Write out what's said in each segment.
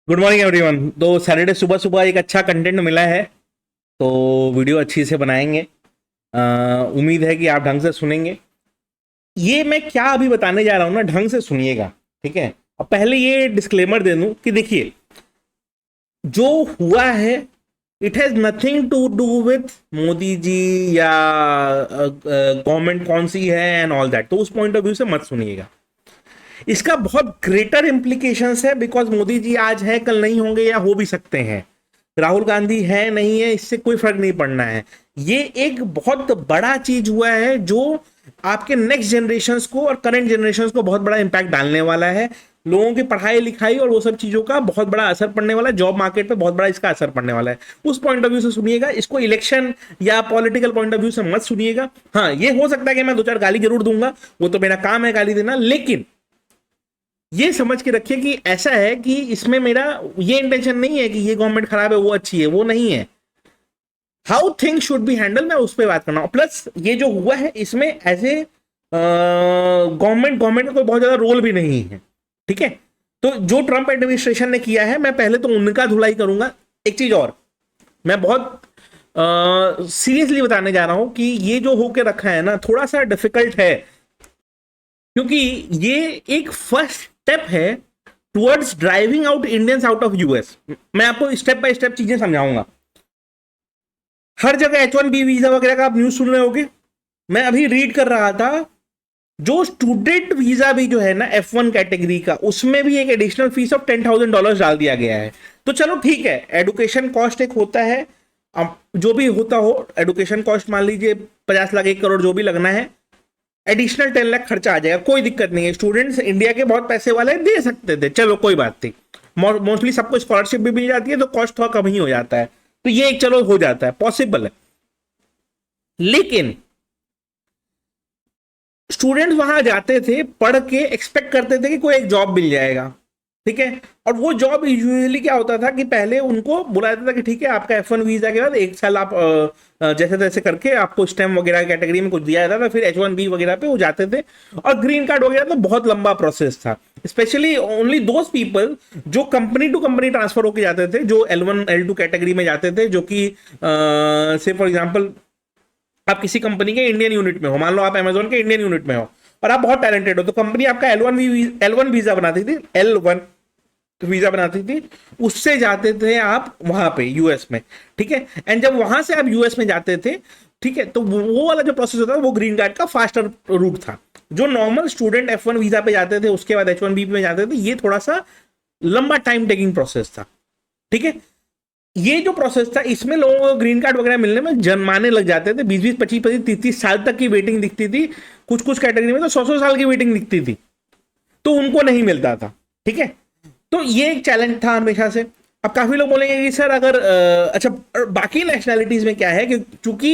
Good morning everyone. तो Saturday सुबह सुबह एक अच्छा कंटेंट मिला है, तो वीडियो अच्छी से बनाएंगे। उम्मीद है कि आप ढंग से सुनेंगे। ये मैं क्या अभी बताने जा रहा हूँ ना, ढंग से सुनिएगा। ठीक है। अब पहले ये डिस्क्लेमर दे दूं कि देखिए, जो हुआ है it has nothing to do with Modi ji या गवर्नमेंट कौन सी है एंड ऑल दैट। तो उस पॉइंट ऑफ व्यू से मत सुनिएगा। इसका बहुत ग्रेटर इम्प्लीकेशंस है, बिकॉज मोदी जी आज है कल नहीं होंगे या हो भी सकते हैं। राहुल गांधी है नहीं है, इससे कोई फर्क नहीं पड़ना है। ये एक बहुत बड़ा चीज हुआ है जो आपके नेक्स्ट जनरेशन को और करंट जनरेशन को बहुत बड़ा इंपैक्ट डालने वाला है। लोगों की पढ़ाई लिखाई और वो सब चीजों का बहुत बड़ा असर पड़ने वाला है। जॉब मार्केट पे बहुत बड़ा इसका असर पड़ने वाला है। उस पॉइंट ऑफ व्यू से सुनिएगा, इसको इलेक्शन या पॉलिटिकल पॉइंट ऑफ व्यू से मत सुनिएगा। हाँ, ये हो सकता है कि मैं दो चार गाली जरूर दूंगा, वो तो मेरा काम है गाली देना, लेकिन ये समझ के रखिए कि ऐसा है कि इसमें मेरा ये इंटेंशन नहीं है कि ये गवर्नमेंट खराब है वो अच्छी है, वो नहीं है। How things should be handle, मैं उस पर बात करना हूं। प्लस ये जो हुआ है इसमें एज ए गवर्नमेंट का कोई बहुत ज्यादा रोल भी नहीं है। ठीक है। तो जो ट्रंप एडमिनिस्ट्रेशन ने किया है, मैं पहले तो उनका धुलाई करूंगा। एक चीज और, मैं बहुत सीरियसली बताने जा रहा हूं कि ये जो होके रखा है ना, थोड़ा सा डिफिकल्ट है, क्योंकि ये एक फर्स्ट स्टेप है towards driving out Indians out of US. मैं आपको स्टेप बाय स्टेप चीजें समझाऊंगा। हर जगह H1B वीजा वगैरह का आप न्यूज सुन रहे होगे। मैं अभी रीड कर रहा था, जो स्टूडेंट वीजा भी जो है ना F1 कैटेगरी का, उसमें भी एक एडिशनल फीस ऑफ $10,000 डाल दिया गया है। तो चलो ठीक है, एडुकेशन कॉस्ट एक होता है। अब जो भी होता हो, एडुकेशन कॉस्ट मान लीजिए 50 लाख 1 करोड़ जो भी लगना है, एडिशनल 10 लाख खर्चा आ जाएगा, कोई दिक्कत नहीं है। स्टूडेंट्स इंडिया के बहुत पैसे वाले दे सकते थे, चलो कोई बात नहीं। मोस्टली सबको स्कॉलरशिप भी मिल जाती है, तो कॉस्ट थोड़ा कम ही हो जाता है। तो ये एक चलो हो जाता है, पॉसिबल है। लेकिन स्टूडेंट्स वहां जाते थे, पढ़ के एक्सपेक्ट करते थे कि कोई एक जॉब मिल जाएगा। ठीक है। और वो जॉब यूजुअली क्या होता था कि पहले उनको बुलाया जाता था कि ठीक है, आपका F1 वीजा के बाद 1 साल आप जैसे तैसे करके आपको स्टेम वगैरह कैटेगरी में कुछ दिया जाता था, फिर H1B वगैरह पे वो जाते थे। और ग्रीन कार्ड वगैरह तो बहुत लंबा प्रोसेस था। स्पेशली ओनली दोज पीपल जो कंपनी टू कंपनी ट्रांसफर होकर जाते थे, जो L1 L2 कैटेगरी में जाते थे, जो कि से फॉर एग्जाम्पल आप किसी कंपनी के इंडियन यूनिट में हो, मान लो आप अमेजोन के इंडियन यूनिट में हो और आप बहुत टैलेंटेड हो, तो कंपनी आपका L1 वीजा बनाती थी, L1 वीजा बनाती थी, उससे जाते थे आप वहां पे यूएस में। ठीक है। एंड जब वहां से आप यूएस में जाते थे, ठीक है, तो वो वाला जो प्रोसेस होता था वो ग्रीन कार्ड का फास्टर रूट था। जो नॉर्मल स्टूडेंट F1 वीजा पे जाते थे, उसके बाद H1B में जाते थे, ये थोड़ा सा लंबा टाइम टेकिंग प्रोसेस था। ठीक है। ये जो प्रोसेस था, इसमें लोगों को ग्रीन कार्ड वगैरह मिलने में जनमाने लग जाते थे, 20-20 25-25 30-30 साल तक की वेटिंग दिखती थी। कुछ कुछ कैटेगरी में तो 100-100 साल की वेटिंग दिखती थी, तो उनको नहीं मिलता था। ठीक है। तो ये एक चैलेंज था हमेशा से। अब काफी लोग बोलेंगे कि सर अगर अच्छा, बाकी नेशनैलिटीज में क्या है कि चूंकि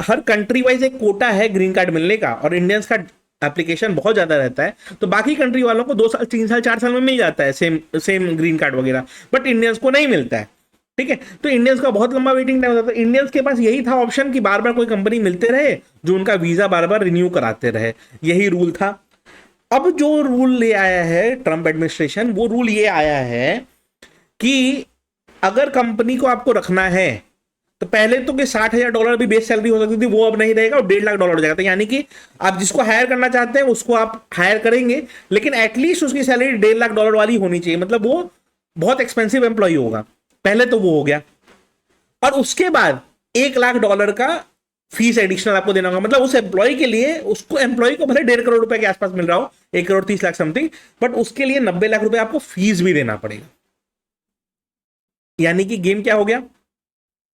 हर कंट्री वाइज एक कोटा है ग्रीन कार्ड मिलने का, और इंडियंस का एप्लीकेशन बहुत ज्यादा रहता है, तो बाकी कंट्री वालों को 2 साल 3 साल 4 साल में मिल जाता है सेम सेम ग्रीन कार्ड वगैरह, बट इंडियंस को नहीं मिलता है। ठीक है। तो इंडियंस का बहुत लंबा वेटिंग टाइम होता था। इंडियंस के पास यही था ऑप्शन कि बार बार कोई कंपनी मिलते रहे जो उनका वीजा बार बार रिन्यू कराते रहे, यही रूल था। अब जो रूल ले आया है ट्रंप एडमिनिस्ट्रेशन, वो रूल ये आया है कि अगर कंपनी को आपको रखना है, तो पहले तो कि $60,000 भी बेस सैलरी हो सकती थी, वो अब नहीं रहेगा और $1.5 लाख हो जाएगा। तो यानी कि आप जिसको हायर करना चाहते हैं उसको आप हायर करेंगे, लेकिन एटलीस्ट उसकी सैलरी $1.5 लाख वाली होनी चाहिए, मतलब वो बहुत एक्सपेंसिव एम्प्लॉय होगा। पहले तो वो हो गया, और उसके बाद $1 लाख का फीस एडिशनल आपको देना होगा। मतलब उस एम्प्लॉय के लिए, उसको एम्प्लॉय को भले ₹1.5 करोड़ के आसपास मिल रहा हो, 1 करोड़ 30 लाख समथिंग, बट उसके लिए $90 लाख आपको फीस भी देना पड़ेगा। यानी कि गेम क्या हो गया?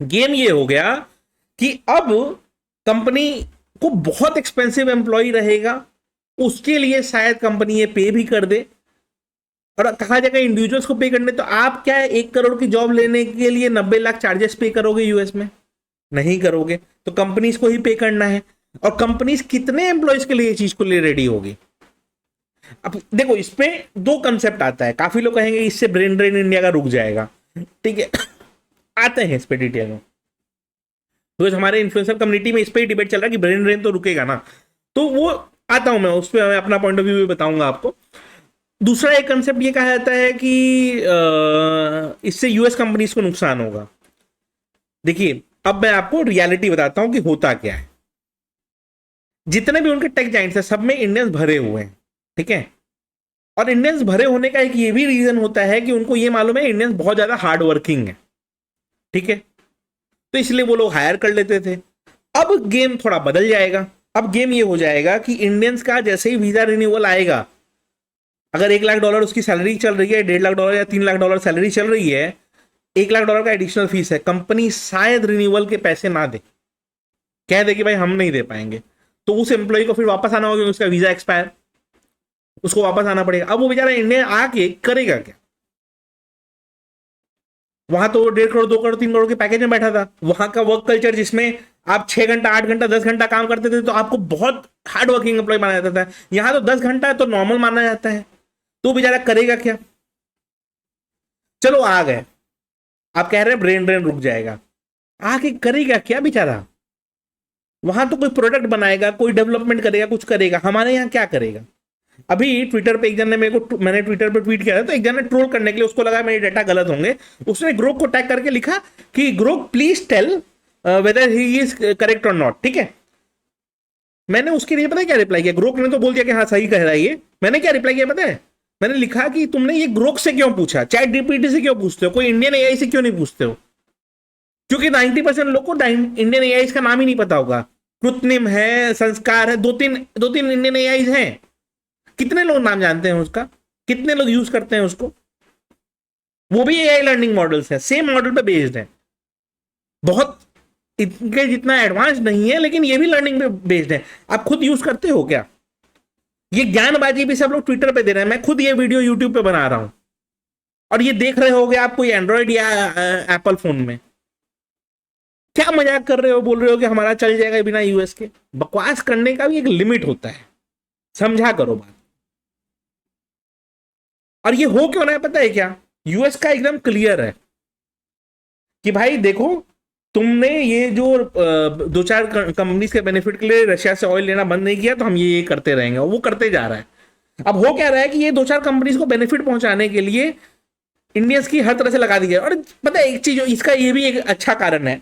गेम ये हो गया कि अब कंपनी को बहुत एक्सपेंसिव एम्प्लॉय रहेगा, उसके लिए शायद कंपनी ये पे भी कर दे। और कहा जाएगा इंडिविजुअल्स को पे करने, तो आप क्या है 1 करोड़ की जॉब लेने के लिए 90 लाख चार्जेस पे करोगे यूएस में? नहीं करोगे। तो कंपनीज को ही पे करना है, और कंपनीज कितने एम्प्लॉयज के लिए ये चीज को लिए रेडी होगी? अब देखो, इस पे दो कंसेप्ट आता है। काफी लोग कहेंगे इससे ब्रेन ड्रेन इंडिया का रुक जाएगा। ठीक है, आते हैं इस पे डिटेल में, बिकॉज हमारे इन्फ्लुएंसर कम्युनिटी में इस पे ही डिबेट चल रहा है कि ब्रेन ड्रेन तो रुकेगा ना। तो वो आता हूं मैं, उस पर मैं अपना पॉइंट ऑफ व्यू भी बताऊंगा आपको। दूसरा एक कंसेप्ट ये कहा जाता है कि इससे यूएस कंपनीज को नुकसान होगा। देखिए, अब मैं आपको रियलिटी बताता हूं कि होता क्या है। जितने भी उनके टेक जाइंट्स हैं, सब में इंडियंस भरे हुए हैं, ठीक है। और इंडियंस भरे होने का एक ये भी रीजन होता है कि उनको ये मालूम है इंडियंस बहुत ज्यादा हार्ड वर्किंग है, ठीक है। तो इसलिए वो लोग हायर कर लेते थे। अब गेम थोड़ा बदल जाएगा। अब गेम ये हो जाएगा कि इंडियंस का जैसे ही वीजा रिन्यूअल आएगा, अगर $1 लाख उसकी सैलरी चल रही है, $1.5 या $3 लाख सैलरी चल रही है, $1 लाख का एडिशनल फीस है, कंपनी शायद रिन्यूअल के पैसे ना दे, कह दे कि भाई हम नहीं दे पाएंगे। तो उस एम्प्लॉय को फिर वापस आना होगा, उसका वीजा एक्सपायर, उसको वापस आना पड़ेगा। अब वो बेचारा इंडिया आके करेगा क्या? वहां तो 1.5 करोड़, 2 करोड़, 3 करोड़ के पैकेज में बैठा था। वहां का वर्क कल्चर जिसमें आप 6 घंटा, 8 घंटा, 10 घंटा काम करते थे तो आपको बहुत हार्ड वर्किंग एम्प्लॉय माना जाता था। यहां तो 10 घंटा है तो नॉर्मल माना जाता है। तो बेचारा करेगा क्या? चलो आ गए, आप कह रहे हैं ब्रेन ड्रेन रुक जाएगा, आके करेगा क्या बेचारा? वहां तो कोई प्रोडक्ट बनाएगा, कोई डेवलपमेंट करेगा, कुछ करेगा। हमारे यहाँ क्या करेगा? अभी ट्विटर पे एक जन ने मैंने ट्विटर पे ट्वीट किया था, तो एक जन ने ट्रोल करने के लिए, उसको लगा मेरे डाटा गलत होंगे, उसने ग्रोक को टैग करके लिखा कि Grok please tell whether he is correct और नॉट, ठीक है। मैंने उसके लिए पता है क्या रिप्लाई किया? ग्रोक ने तो बोल दिया कि हाँ सही कह रहा है ये। मैंने क्या रिप्लाई किया पता है? मैंने लिखा कि तुमने ये ग्रोक से क्यों पूछा, चैट जीपीटी से क्यों पूछते हो, कोई इंडियन एआई से क्यों नहीं पूछते हो? क्योंकि 90% लोग को इंडियन एआई का नाम ही नहीं पता होगा। कृत्रिम है, संस्कार है, दो तीन इंडियन एआई हैं। कितने लोग नाम जानते हैं उसका? कितने लोग यूज करते हैं उसको? वो भी एआई लर्निंग मॉडल्स है, सेम मॉडल पे बेस्ड है। बहुत इनके जितना एडवांस नहीं है, लेकिन ये भी लर्निंग पे बेस्ड है। आप खुद यूज करते हो क्या? ये ज्ञानबाजी भी सब लोग ट्विटर पे दे रहे हैं। मैं खुद ये वीडियो यूट्यूब पे बना रहा हूं और ये देख रहे होगे आप कोई एंड्रॉइड या एप्पल फोन में। क्या मजाक कर रहे हो? बोल रहे हो कि हमारा चल जाएगा बिना यूएस के? बकवास करने का भी एक लिमिट होता है, समझा करो बात। और ये हो क्यों ना है पता है क्या? यूएस का एकदम क्लियर है कि भाई देखो, तुमने ये जो 2-4 कंपनीज के बेनिफिट के लिए रशिया से ऑयल लेना बंद नहीं किया, तो हम ये करते रहेंगे। और वो करते जा रहा है। अब हो क्या रहा है कि ये 2-4 कंपनीज को बेनिफिट पहुंचाने के लिए इंडियंस की हर तरह से लगा दी है। और पता है एक चीज, इसका ये भी एक अच्छा कारण है,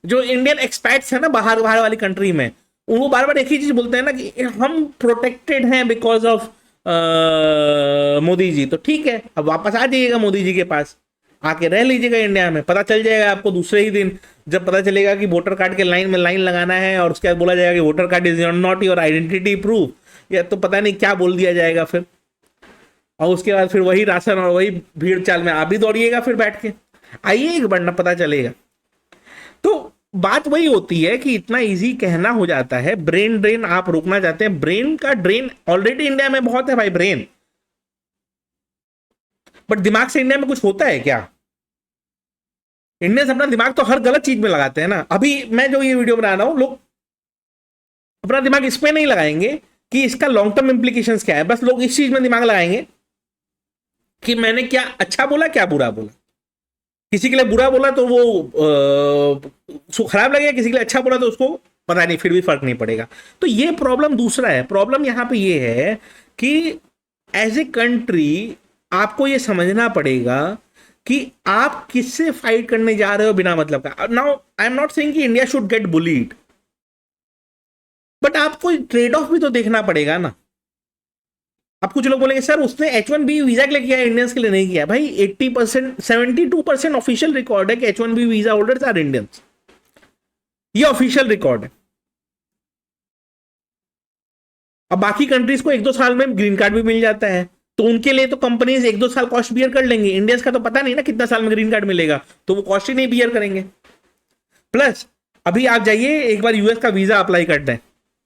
जो इंडियन एक्सपैट्स है ना बाहर बाहर वाली कंट्री में, वो बार बार एक ही चीज बोलते हैं ना कि हम प्रोटेक्टेड हैं बिकॉज ऑफ मोदी जी। तो ठीक है, अब वापस आ जाइएगा मोदी जी के पास, आके रह लीजिएगा इंडिया में। पता चल जाएगा आपको दूसरे ही दिन, जब पता चलेगा कि वोटर कार्ड के लाइन में लाइन लगाना है और उसके बाद बोला जाएगा कि voter card is not your identity proof, या तो पता नहीं क्या बोल दिया जाएगा फिर। और उसके बाद फिर वही राशन और वही भीड़ चाल में आप भी दौड़िएगा फिर बैठ के, आइए एक बढ़ना पता चलेगा। तो बात वही होती है कि इतना इजी कहना हो जाता है। ब्रेन ड्रेन आप रोकना चाहते हैं, ब्रेन का ड्रेन ऑलरेडी इंडिया में बहुत है भाई, ब्रेन। बट दिमाग से इंडिया में कुछ होता है क्या? इंडियंस अपना दिमाग तो हर गलत चीज में लगाते हैं ना। अभी मैं जो ये वीडियो बना रहा हूं, लोग अपना दिमाग इस पे नहीं लगाएंगे कि इसका लॉन्ग टर्म इंप्लीकेशंस क्या है। बस लोग इस चीज में दिमाग लगाएंगे कि मैंने क्या अच्छा बोला, क्या बुरा बोला। किसी के लिए बुरा बोला तो वो उसको खराब लगेगा, किसी के लिए अच्छा बोला तो उसको पता नहीं, फिर भी फर्क नहीं पड़ेगा। तो ये प्रॉब्लम दूसरा है। प्रॉब्लम यहां पे ये है कि एज ए कंट्री आपको ये समझना पड़ेगा कि आप किससे फाइट करने जा रहे हो बिना मतलब का। Now I am not saying कि India should get bullied, but आपको ट्रेड ऑफ भी तो देखना पड़ेगा ना। अब कुछ लोग बोलेंगे सर उसने H1B वीजा के लिए किया है, इंडियंस के लिए नहीं किया। भाई 80%, 72% ऑफिशियल रिकॉर्ड है कि H1B visa holders are Indians. ये ऑफिशियल रिकॉर्ड है। अब बाकी कंट्रीज को 1-2 साल में ग्रीन कार्ड भी मिल जाता है, तो उनके लिए तो कंपनीज 1-2 साल कॉस्ट बियर कर लेंगे। इंडियंस का तो पता नहीं ना कितना साल में ग्रीन कार्ड मिलेगा, तो वो कॉस्ट ही नहीं बियर करेंगे। प्लस अभी आप जाइए एक बार यूएस का वीजा अप्लाई कर दें,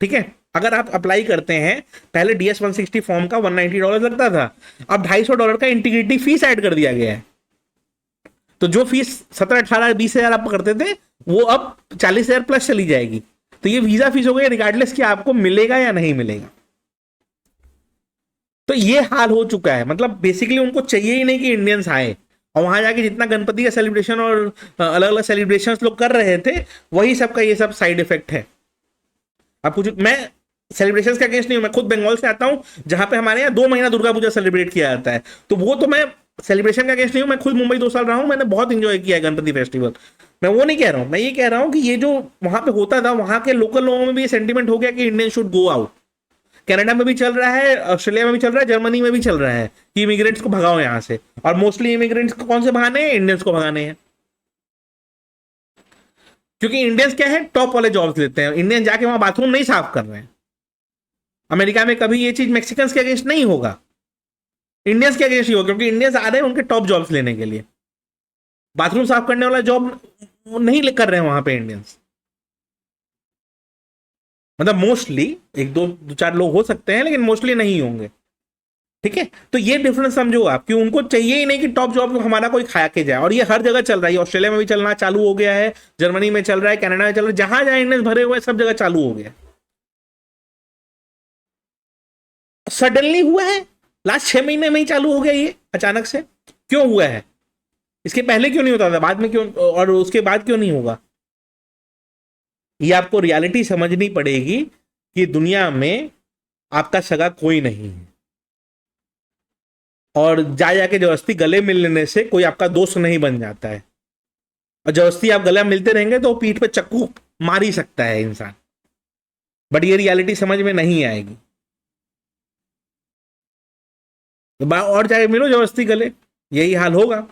ठीक है। अगर आप अप्लाई करते हैं, पहले DS-160 फॉर्म का $190 लगता था, अब $250 का इंटीग्रिटी फीस ऐड कर दिया गया है। तो जो फीस 17, 18, 20 हजार आप करते थे, वो अब 40,000 प्लस चली जाएगी। तो ये वीजा फीस हो गई रिगार्डलेस कि आपको मिलेगा या नहीं मिलेगा। तो ये हाल हो चुका है। मतलब बेसिकली उनको चाहिए ही नहीं कि इंडियंस आए, और वहां जाके जितना गणपति का सेलिब्रेशन और अलग अलग सेलिब्रेशन लोग कर रहे थे, वही सबका ये सब साइड इफेक्ट है। अब कुछ मैं सेलिब्रेशन के अगेंस्ट नहीं हूं, मैं खुद बंगाल से आता हूं जहां पे हमारे यहाँ 2 महीना दुर्गा पूजा सेलिब्रेट किया जाता है, तो वो तो मैं सेलिब्रेशन का अगेंस्ट नहीं हूं। मैं खुद मुंबई 2 साल रहा हूं, मैंने बहुत इंजॉय किया है गणपति फेस्टिवल। मैं वो नहीं कह रहा हूं, मैं ये कह रहा हूं कि ये जो वहां पे होता था, वहां के लोकल लोगों में भी ये सेंटीमेंट हो गया कि Indian should go out. Canada में भी चल रहा है, ऑस्ट्रेलिया में भी चल रहा है, जर्मनी में भी चल रहा है कि इमिग्रेंट्स को भगाओ यहां से। और मोस्टली इमिग्रेंट्स को कौन से भगाने हैं? इंडियंस को भगाने हैं, क्योंकि इंडियंस क्या है, टॉप वाले जॉब्स लेते हैं। इंडियन जाके वहां बाथरूम नहीं साफ कर रहे हैं। अमेरिका में कभी ये चीज मैक्सिकन्स के अगेंस्ट नहीं होगा, इंडियंस के अगेंस्ट ही होगा, क्योंकि इंडियंस आ रहे हैं उनके टॉप जॉब्स लेने के लिए। बाथरूम साफ करने वाला जॉब नहीं कर रहे हैं वहां पे इंडियंस। मतलब मोस्टली एक दो दो चार लोग हो सकते हैं, लेकिन मोस्टली नहीं होंगे। ठीक है, तो ये डिफरेंस समझो आप, कि उनको चाहिए ही नहीं कि टॉप जॉब हमारा कोई खा के जाए। और ये हर जगह चल रहा है, ऑस्ट्रेलिया में भी चलना चालू हो गया है, जर्मनी में चल रहा है, कनाडा में चल रहा है, जहां जहां इंडियंस भरे हुए हैं सब जगह चालू हो गया। सडनली हुआ है, लास्ट 6 महीने में ही चालू हो गया ये अचानक से। क्यों हुआ है? इसके पहले क्यों नहीं होता था, बाद में क्यों, और उसके बाद क्यों नहीं होगा? ये आपको रियलिटी समझनी पड़ेगी कि दुनिया में आपका सगा कोई नहीं है, और जा जाके जबरदस्ती गले मिल लेने से कोई आपका दोस्त नहीं बन जाता है। और जबरदस्ती आप गला मिलते रहेंगे तो पीठ पे चक्कू मार ही सकता है इंसान। बट ये रियलिटी समझ में नहीं आएगी, तो और जाके मिलो जबरदस्ती गले, यही हाल होगा।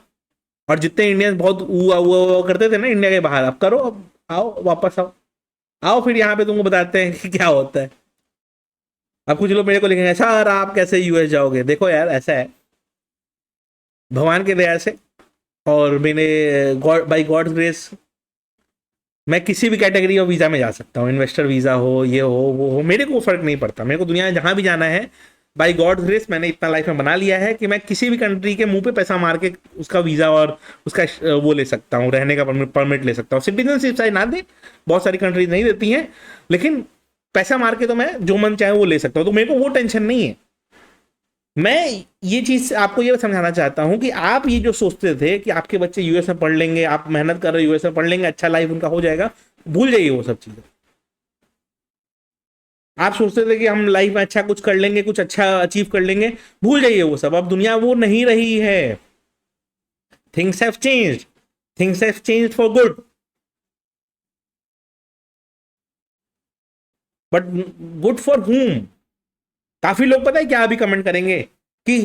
और जितने इंडियंस बहुत हुआ हुआ करते थे ना इंडिया के बाहर, अब करो, अब आओ, वापस आओ, आओ फिर यहाँ पे तुमको बताते हैं कि क्या होता है। अब कुछ लोग मेरे को लिखेंगे, सर आप कैसे यूएस जाओगे? देखो यार, ऐसा है, भगवान के दया से और मैंने बाई गॉड्स ग्रेस मैं किसी भी कैटेगरी ऑफ वीज़ा में जा सकता हूँ। इन्वेस्टर वीज़ा हो, ये हो, वो हो, मेरे को फ़र्क नहीं पड़ता। मेरे को दुनिया में जहाँ भी जाना है, बाई गॉड ग्रेस मैंने इतना लाइफ में बना लिया है कि मैं किसी भी कंट्री के मुंह पे पैसा मार के उसका वीज़ा और उसका वो ले सकता हूँ, रहने का परमिट ले सकता हूँ। सिटीजनशिप चाहे ना दे, बहुत सारी कंट्रीज नहीं देती हैं, लेकिन पैसा मार के तो मैं जो मन चाहे वो ले सकता हूँ, तो मेरे को वो टेंशन नहीं है। मैं ये चीज आपको ये समझाना चाहता हूं कि आप ये जो सोचते थे कि आपके बच्चे यूएस में पढ़ लेंगे, आप मेहनत कर रहे हो यूएस में पढ़ लेंगे, अच्छा लाइफ उनका हो जाएगा, भूल जाइए वो सब चीजें। आप सोचते थे कि हम लाइफ में अच्छा कुछ कर लेंगे, कुछ अच्छा अचीव कर लेंगे, भूल जाइए वो सब। अब दुनिया वो नहीं रही है। Things have changed, things have changed for good. But good for whom? काफी लोग पता है क्या अभी कमेंट करेंगे कि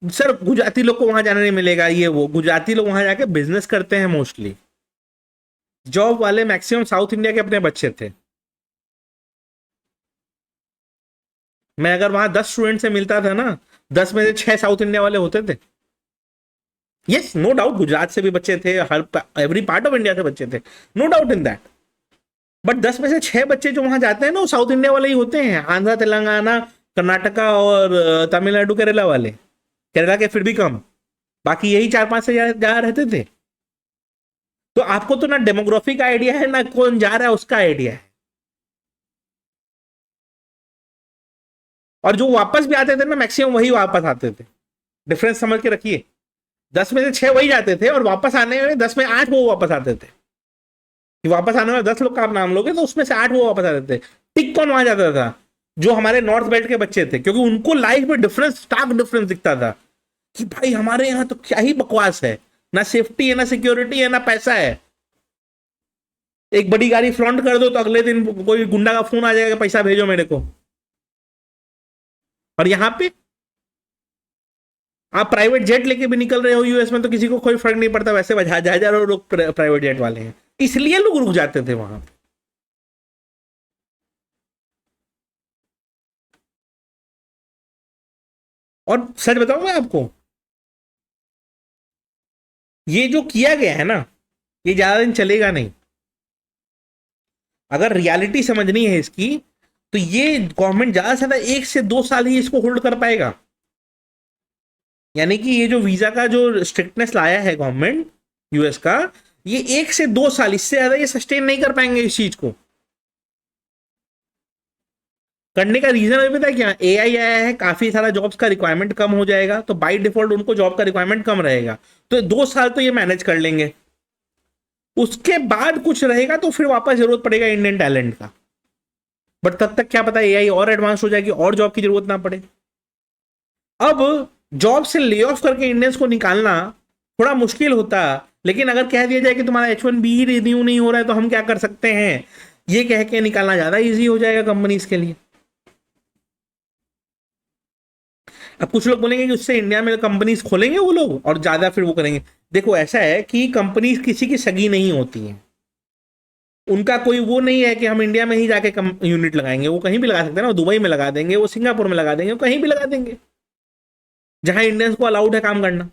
सर गुजराती लोग को वहां जाने नहीं मिलेगा, ये वो। गुजराती लोग वहां जाके बिजनेस करते हैं मोस्टली। जॉब वाले मैक्सिमम साउथ इंडिया के अपने बच्चे थे। मैं अगर वहां 10 स्टूडेंट से मिलता था ना, 10 में से 6 साउथ इंडिया वाले होते थे। यस, नो डाउट, गुजरात से भी बच्चे थे, हर एवरी पार्ट ऑफ इंडिया से बच्चे थे, no doubt in that. But 10 में से 6 बच्चे जो वहां जाते हैं ना, वो साउथ इंडिया वाले ही होते हैं। आंध्रा, तेलंगाना, कर्नाटका और तमिलनाडु, केरला वाले। केरला के फिर भी कम, बाकी यही 4-5 से जहाँ रहते थे। तो आपको तो ना डेमोग्राफी का आइडिया है, ना कौन जा रहा है उसका आइडिया है। और जो वापस भी आते थे ना, मैक्सिमम वही वापस आते थे। डिफरेंस समझ के रखिए, 10 में से 6 वही जाते थे, और वापस आने में 10 में 8 वो वापस आते थे। कि वापस आने वाले 10 लोग का आप नाम लोगे तो उसमें से 8 वो वापस आते थे। टिक कौन वहां जाता था? जो हमारे नॉर्थ बेल्ट के बच्चे थे, क्योंकि उनको लाइफ में डिफरेंस, स्टार्क डिफरेंस दिखता था कि भाई हमारे यहाँ तो क्या ही बकवास है, ना सेफ्टी है, ना सिक्योरिटी है, ना पैसा है। एक बड़ी गाड़ी फ्लॉन्ट कर दो तो अगले दिन कोई गुंडा का फोन आ जाएगा, पैसा भेजो मेरे को। और यहाँ पे आप प्राइवेट जेट लेके भी निकल रहे हो यूएस में तो किसी को कोई फर्क नहीं पड़ता। वैसे हजारों लोग प्राइवेट जेट वाले हैं, इसलिए लोग रुक जाते थे वहां पे। और सच बताऊं मैं आपको, ये जो किया गया है ना, ये ज्यादा दिन चलेगा नहीं। अगर रियलिटी समझनी है इसकी, तो ये गवर्नमेंट ज्यादा से ज्यादा 1 से 2 साल ही इसको होल्ड कर पाएगा। यानी कि ये जो वीजा का जो स्ट्रिक्टनेस लाया है गवर्नमेंट यूएस का, ये 1 से 2 साल, इससे ज्यादा ये सस्टेन नहीं कर पाएंगे इस चीज को। करने का रीजन अभी पता है क्या? एआई आया है, काफी सारा जॉब्स का रिक्वायरमेंट कम हो जाएगा, तो बाय डिफॉल्ट उनको जॉब का रिक्वायरमेंट कम रहेगा। तो 2 साल तो ये मैनेज कर लेंगे, उसके बाद कुछ रहेगा तो फिर वापस जरूरत पड़ेगा इंडियन टैलेंट का। बट तब तक क्या पता एआई और एडवांस हो जाएगी और जॉब की जरूरत ना पड़े। अब जॉब से ले ऑफ करके इंडियंस को निकालना थोड़ा मुश्किल होता, लेकिन अगर कह दिया जाए कि तुम्हारा H1B रिन्यू नहीं हो रहा है तो हम क्या कर सकते हैं, ये कह के निकालना ज्यादा इजी हो जाएगा कंपनीज के लिए। अब कुछ लोग बोलेंगे कि उससे इंडिया में कंपनीज खोलेंगे वो लोग और ज्यादा फिर वो करेंगे। देखो ऐसा है कि कंपनीज किसी की सगी नहीं होती हैं, उनका कोई वो नहीं है कि हम इंडिया में ही जाके यूनिट लगाएंगे, वो कहीं भी लगा सकते हैं ना, वो दुबई में लगा देंगे, वो सिंगापुर में लगा देंगे, वो कहीं भी लगा देंगे जहां इंडियंस को अलाउड है काम करना।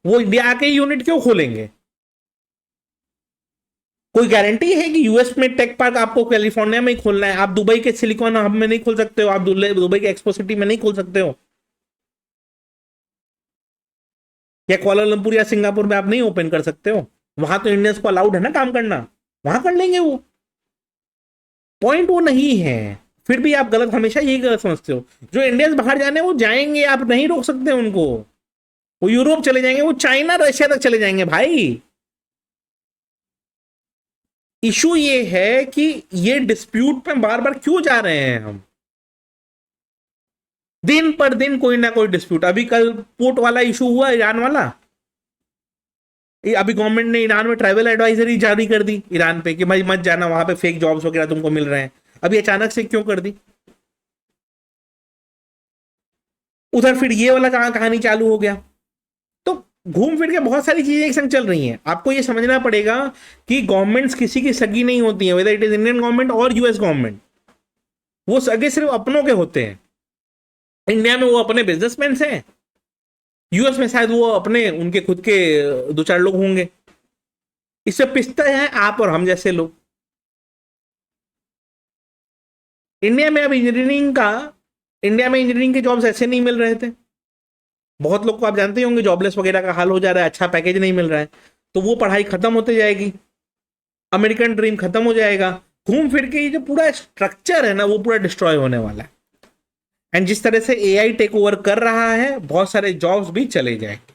वो इंडिया आके यूनिट क्यों खोलेंगे? कोई गारंटी है कि यूएस में टेक पार्क आपको कैलिफोर्निया में ही खोलना है? आप दुबई के सिलिकॉन हब में नहीं खोल सकते हो, आप दुबई के एक्सपो सिटी में नहीं खोल सकते हो, या कुआलालंपुर या सिंगापुर में आप नहीं ओपन कर सकते हो? वहां तो इंडियंस को अलाउड है ना काम करना, वहां कर लेंगे वो। पॉइंट वो नहीं है। फिर भी आप गलत, हमेशा यही गलत समझते हो। जो इंडियंस बाहर जाने वो जाएंगे, आप नहीं रोक सकते उनको। वो यूरोप चले जाएंगे, वो चाइना रशिया तक चले जाएंगे भाई। इशू ये है कि ये डिस्प्यूट पे बार बार क्यों जा रहे हैं हम, दिन पर दिन कोई ना कोई डिस्प्यूट। अभी कल पोर्ट वाला इशू हुआ, ईरान वाला। अभी गवर्नमेंट ने ईरान में ट्रैवल एडवाइजरी जारी कर दी ईरान पे कि भाई मत जाना वहां पे, फेक जॉब्स वगैरह तुमको मिल रहे हैं। अभी अचानक से क्यों कर दी? उधर फिर ये वाला कहानी चालू हो गया। तो घूम फिर के बहुत सारी चीजें एक संग चल रही हैं। आपको ये समझना पड़ेगा कि गवर्नमेंट्स किसी की सगी नहीं होती है, whether it is Indian government और यूएस गवर्नमेंट। वो सगे सिर्फ अपनों के होते हैं। इंडिया में वो अपने बिजनेसमैन हैं, यूएस में शायद वो अपने उनके खुद के दो चार लोग होंगे। इससे पिसते हैं आप और हम जैसे लोग। इंडिया में अब इंजीनियरिंग के जॉब्स ऐसे नहीं मिल रहे थे। बहुत लोग को आप जानते ही होंगे, जॉबलेस वगैरह का हाल हो जा रहा है, अच्छा पैकेज नहीं मिल रहा है, तो वो पढ़ाई खत्म होते जाएगी, अमेरिकन ड्रीम खत्म हो जाएगा। घूम फिर के ये जो पूरा स्ट्रक्चर है ना, वो पूरा डिस्ट्रॉय होने वाला है। एंड जिस तरह से एआई टेक ओवर कर रहा है, बहुत सारे जॉब्स भी चले जाएंगे।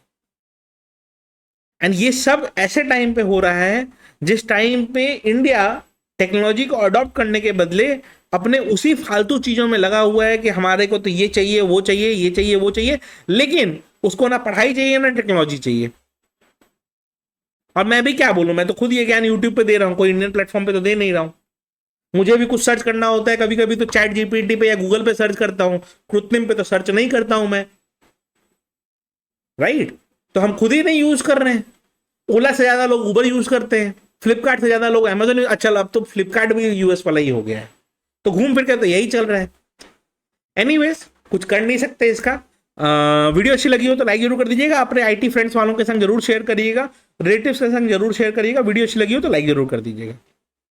एंड ये सब ऐसे टाइम पे हो रहा है जिस टाइम पे इंडिया टेक्नोलॉजी को अडॉप्ट करने के बदले अपने उसी फालतू चीजों में लगा हुआ है कि हमारे को तो ये चाहिए, वो चाहिए, ये चाहिए, वो चाहिए, लेकिन उसको ना पढ़ाई चाहिए ना टेक्नोलॉजी चाहिए। और मैं भी क्या बोलूं, मैं तो खुद ये ज्ञान यूट्यूब पे दे रहा हूं, कोई इंडियन प्लेटफॉर्म पे तो दे नहीं रहा हूं। मुझे भी कुछ सर्च करना होता है कभी कभी तो चैट जीपीटी पे या गूगल पे सर्च करता हूं, कृत्रिम पे तो सर्च नहीं करता हूं मैं, राइट? तो हम खुद ही नहीं यूज कर रहे हैं। ओला से ज्यादा लोग उबर यूज करते हैं, फ्लिपकार्ट से ज्यादा लोग अमेजोन। अच्छा, अब तो फ्लिपकार्ट भी यूएस वाला ही हो गया है, तो घूम फिर के तो यही चल रहा है। एनीवेज, कुछ कर नहीं सकते इसका। वीडियो अच्छी लगी हो तो लाइक जरूर कर दीजिएगा, अपने आईटी फ्रेंड्स वालों के संग जरूर शेयर करिएगा, रिलेटिव्स के संग जरूर शेयर करिएगा। वीडियो अच्छी लगी हो तो लाइक जरूर कर दीजिएगा।